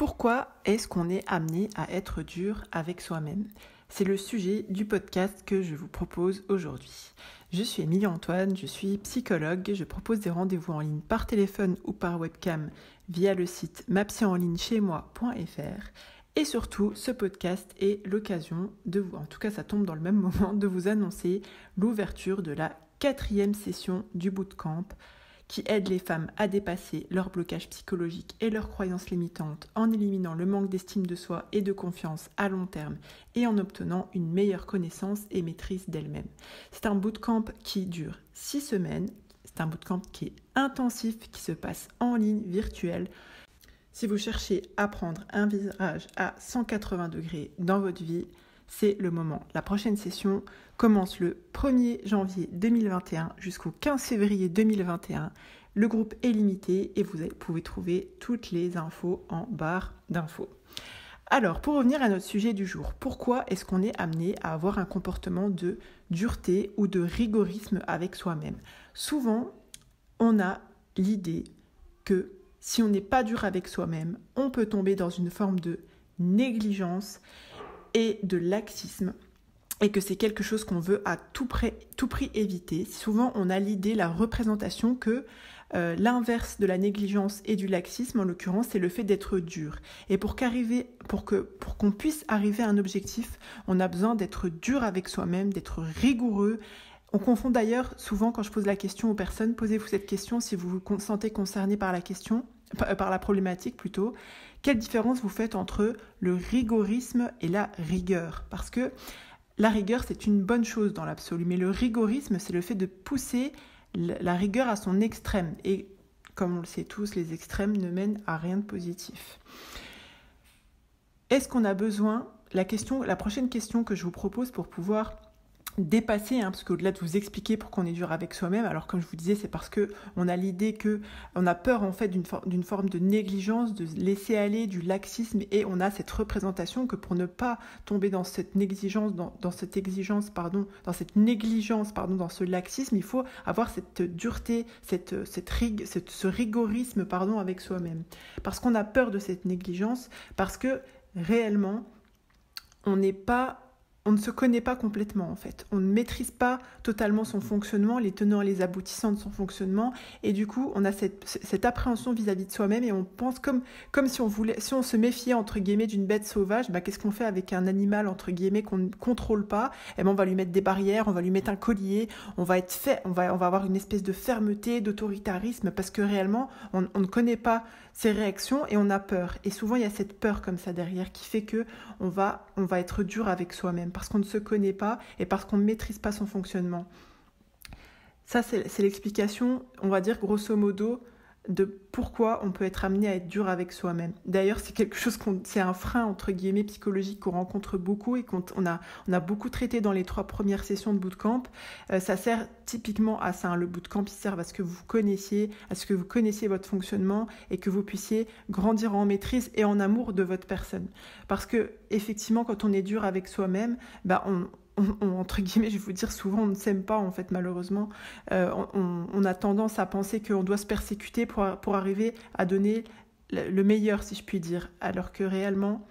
Pourquoi est-ce qu'on est amené à être dur avec soi-même ? C'est le sujet du podcast que je vous propose aujourd'hui. Je suis Émilie Antoine, je suis psychologue, je propose des rendez-vous en ligne par téléphone ou par webcam via le site mapsyenligne-chez-moi.fr et surtout ce podcast est l'occasion de vous, en tout cas ça tombe dans le même moment, de vous annoncer l'ouverture de la 4e session du bootcamp qui aide les femmes à dépasser leurs blocages psychologiques et leurs croyances limitantes en éliminant le manque d'estime de soi et de confiance à long terme et en obtenant une meilleure connaissance et maîtrise d'elles-mêmes. C'est un bootcamp qui dure 6 semaines, c'est un bootcamp qui est intensif, qui se passe en ligne, virtuel. Si vous cherchez à prendre un virage à 180 degrés dans votre vie, c'est le moment. La prochaine session commence le 1er janvier 2021 jusqu'au 15 février 2021. Le groupe est limité et vous pouvez trouver toutes les infos en barre d'infos. Alors, pour revenir à notre sujet du jour, pourquoi est-ce qu'on est amené à avoir un comportement de dureté ou de rigorisme avec soi-même ? Souvent, on a l'idée que si on n'est pas dur avec soi-même, on peut tomber dans une forme de négligence et de laxisme et que c'est quelque chose qu'on veut à tout prix éviter. Souvent, on a l'idée, la représentation que l'inverse de la négligence et du laxisme, en l'occurrence, c'est le fait d'être dur. Et pour qu'on puisse arriver à un objectif, on a besoin d'être dur avec soi-même, d'être rigoureux. On confond d'ailleurs, souvent quand je pose la question aux personnes, posez-vous cette question si vous vous sentez concerné par la problématique plutôt. Quelle différence vous faites entre le rigorisme et la rigueur ? Parce que la rigueur, c'est une bonne chose dans l'absolu, mais le rigorisme, c'est le fait de pousser la rigueur à son extrême. Et comme on le sait tous, les extrêmes ne mènent à rien de positif. Est-ce qu'on a besoin, la prochaine question que je vous propose pour pouvoir dépasser, parce qu'au-delà de vous expliquer pourquoi on est dur avec soi-même, alors comme je vous disais, c'est parce qu'on a l'idée qu'on a peur en fait d'une forme de négligence, de laisser aller, du laxisme, et on a cette représentation que pour ne pas tomber dans cette négligence, dans ce laxisme, il faut avoir cette dureté, ce rigorisme avec soi-même. Parce qu'on a peur de cette négligence, parce que réellement, on ne se connaît pas complètement en fait. On ne maîtrise pas totalement son fonctionnement, les tenants et les aboutissants de son fonctionnement. Et du coup, on a cette appréhension vis-à-vis de soi-même et on pense comme si on se méfiait entre guillemets d'une bête sauvage. Qu'est-ce qu'on fait avec un animal entre guillemets qu'on ne contrôle pas ? On va lui mettre des barrières, on va lui mettre un collier, on va avoir une espèce de fermeté, d'autoritarisme parce que réellement, on ne connaît pas ses réactions et on a peur. Et souvent, il y a cette peur comme ça derrière qui fait que on va être dur avec soi-même parce qu'on ne se connaît pas et parce qu'on ne maîtrise pas son fonctionnement. Ça, c'est l'explication, on va dire grosso modo, de pourquoi on peut être amené à être dur avec soi-même. D'ailleurs, c'est quelque chose c'est un frein entre guillemets psychologique qu'on rencontre beaucoup et qu'on a beaucoup traité dans les 3 premières sessions de bootcamp. Ça sert typiquement à ça, le bootcamp, il sert à ce que vous connaissiez votre fonctionnement et que vous puissiez grandir en maîtrise et en amour de votre personne. Parce que effectivement, quand on est dur avec soi-même, entre guillemets, je vais vous dire, souvent on ne s'aime pas en fait, malheureusement. On a tendance à penser qu'on doit se persécuter pour arriver à donner le meilleur, si je puis dire, alors que réellement,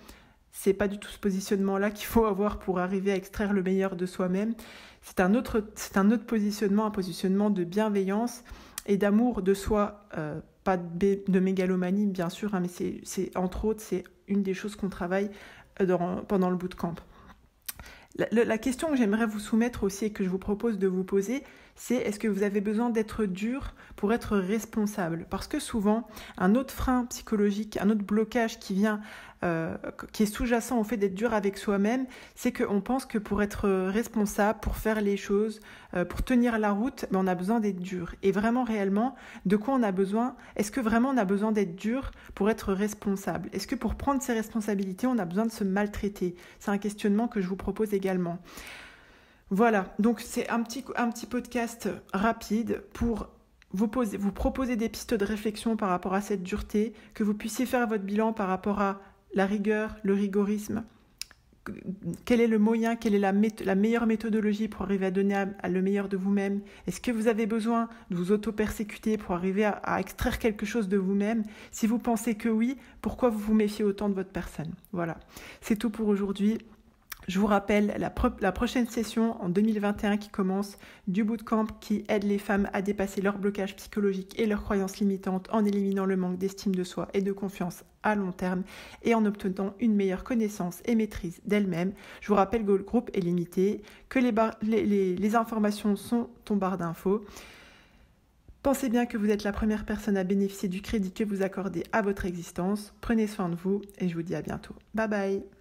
c'est pas du tout ce positionnement-là qu'il faut avoir pour arriver à extraire le meilleur de soi-même. C'est un autre positionnement, un positionnement de bienveillance et d'amour de soi, pas de mégalomanie bien sûr, mais c'est entre autres, c'est une des choses qu'on travaille pendant le bootcamp. La question que j'aimerais vous soumettre aussi et que je vous propose de vous poser, c'est est-ce que vous avez besoin d'être dur pour être responsable ? Parce que souvent, un autre frein psychologique, un autre blocage qui est sous-jacent au fait d'être dur avec soi-même, c'est qu'on pense que pour être responsable, pour faire les choses, pour tenir la route, on a besoin d'être dur. Et vraiment, réellement, de quoi on a besoin ? Est-ce que vraiment on a besoin d'être dur pour être responsable ? Est-ce que pour prendre ses responsabilités, on a besoin de se maltraiter ? C'est un questionnement que je vous propose également. Voilà, donc c'est un petit podcast rapide pour vous proposer des pistes de réflexion par rapport à cette dureté, que vous puissiez faire votre bilan par rapport à la rigueur, le rigorisme, quel est le moyen, quelle est la meilleure méthodologie pour arriver à donner à le meilleur de vous-même? Est-ce que vous avez besoin de vous auto-persécuter pour arriver à extraire quelque chose de vous-même? Si vous pensez que oui, pourquoi vous vous méfiez autant de votre personne? Voilà, c'est tout pour aujourd'hui. Je vous rappelle la prochaine session en 2021 qui commence, du bootcamp qui aide les femmes à dépasser leurs blocages psychologiques et leurs croyances limitantes en éliminant le manque d'estime de soi et de confiance à long terme et en obtenant une meilleure connaissance et maîtrise d'elles-mêmes. Je vous rappelle que le groupe est limité, que les informations sont en barre d'infos. Pensez bien que vous êtes la première personne à bénéficier du crédit que vous accordez à votre existence. Prenez soin de vous et je vous dis à bientôt. Bye bye.